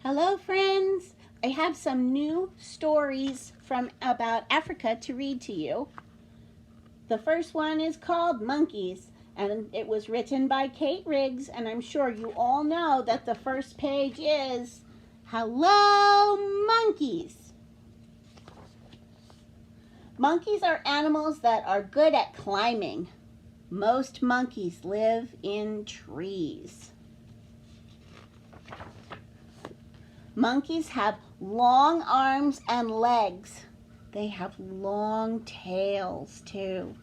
Hello, friends. I have some new stories from about Africa to read to you. The first one is called Monkeys, and it was written by Kate Riggs, and I'm sure you all know that the first page is Hello, Monkeys. Monkeys are animals that are good at climbing. Most monkeys live in trees. Monkeys have long arms and legs. They have long tails too.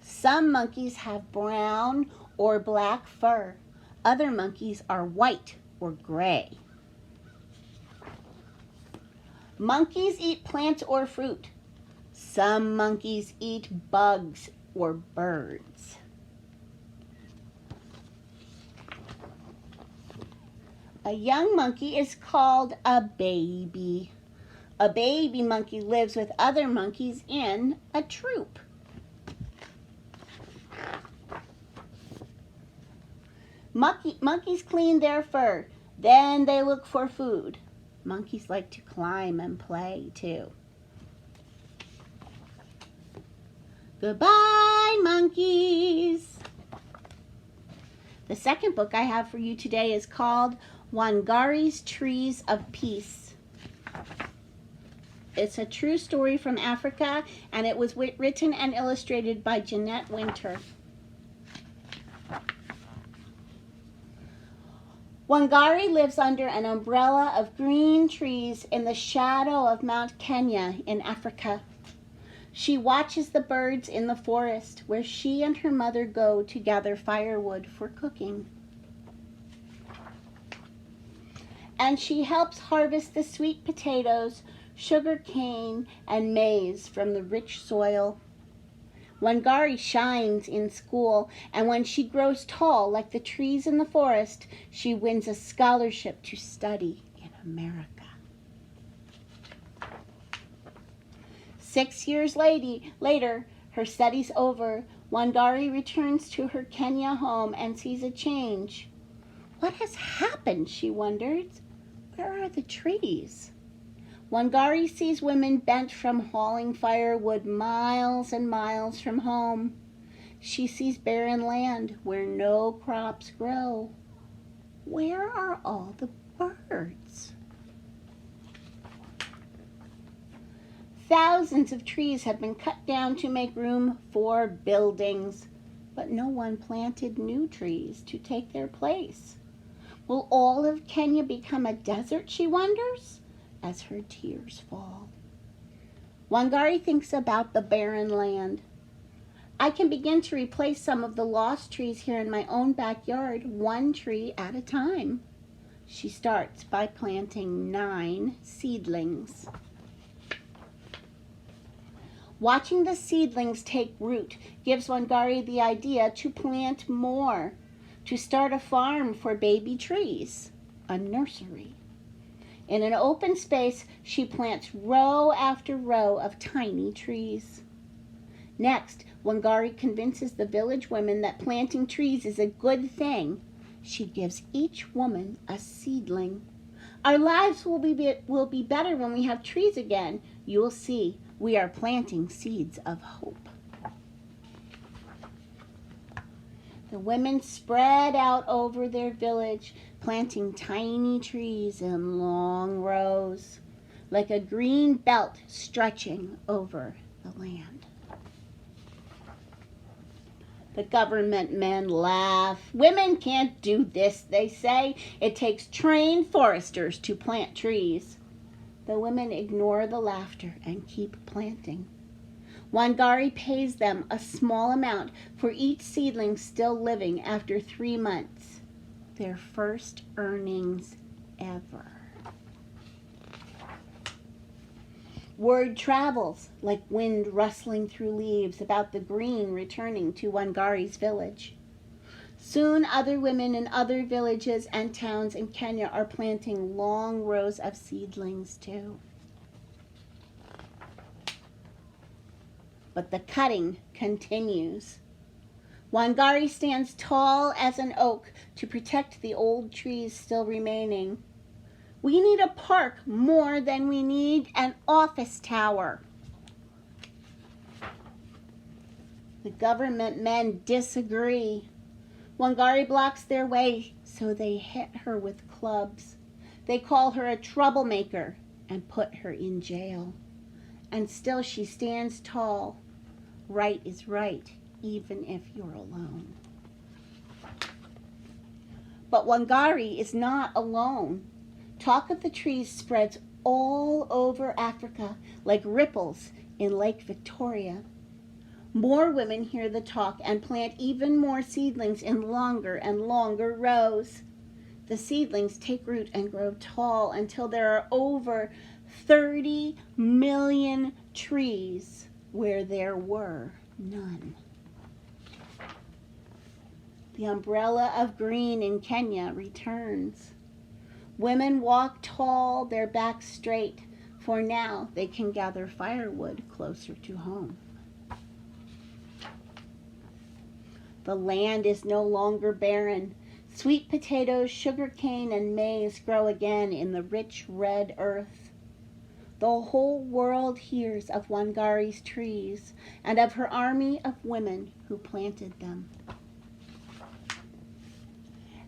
Some monkeys have brown or black fur. Other monkeys are white or gray. Monkeys eat plants or fruit. Some monkeys eat bugs or birds. A young monkey is called a baby. A baby monkey lives with other monkeys in a troop. Monkeys clean their fur, then they look for food. Monkeys like to climb and play too. Goodbye, monkeys. The second book I have for you today is called Wangari's Trees of Peace. It's a true story from Africa, and it was written and illustrated by Jeanette Winter. Wangari lives under an umbrella of green trees in the shadow of Mount Kenya in Africa. She watches the birds in the forest where she and her mother go to gather firewood for cooking. And she helps harvest the sweet potatoes, sugar cane, and maize from the rich soil. Wangari shines in school, and when she grows tall like the trees in the forest, she wins a scholarship to study in America. 6 years later, her studies over, Wangari returns to her Kenya home and sees a change. What has happened, she wonders. Where are the trees? Wangari sees women bent from hauling firewood miles and miles from home. She sees barren land where no crops grow. Where are all the birds? Thousands of trees have been cut down to make room for buildings, but no one planted new trees to take their place. Will all of Kenya become a desert, she wonders, as her tears fall. Wangari thinks about the barren land. I can begin to replace some of the lost trees here in my own backyard, one tree at a time. She starts by planting 9 seedlings. Watching the seedlings take root gives Wangari the idea to plant more, to start a farm for baby trees, a nursery. In an open space, she plants row after row of tiny trees. Next, Wangari convinces the village women that planting trees is a good thing. She gives each woman a seedling. Our lives will be better when we have trees again. You will see, we are planting seeds of hope. The women spread out over their village, planting tiny trees in long rows, like a green belt stretching over the land. The government men laugh. Women can't do this, they say. It takes trained foresters to plant trees. The women ignore the laughter and keep planting. Wangari pays them a small amount for each seedling still living after 3 months. Their first earnings ever. Word travels like wind rustling through leaves about the green returning to Wangari's village. Soon other women in other villages and towns in Kenya are planting long rows of seedlings too. But the cutting continues. Wangari stands tall as an oak to protect the old trees still remaining. We need a park more than we need an office tower. The government men disagree. Wangari blocks their way, so they hit her with clubs. They call her a troublemaker and put her in jail. And still she stands tall. Right is right, even if you're alone. But Wangari is not alone. Talk of the trees spreads all over Africa like ripples in Lake Victoria. More women hear the talk and plant even more seedlings in longer and longer rows. The seedlings take root and grow tall until there are over 30 million trees where there were none. The umbrella of green in Kenya returns. Women walk tall, their backs straight, for now they can gather firewood closer to home. The land is no longer barren. Sweet potatoes, sugar cane, and maize grow again in the rich red earth. The whole world hears of Wangari's trees and of her army of women who planted them.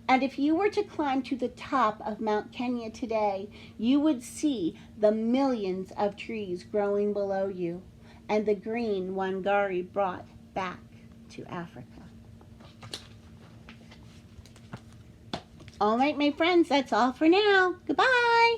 And if you were to climb to the top of Mount Kenya today, you would see the millions of trees growing below you and the green Wangari brought back to Africa. All right, my friends, that's all for now. Goodbye.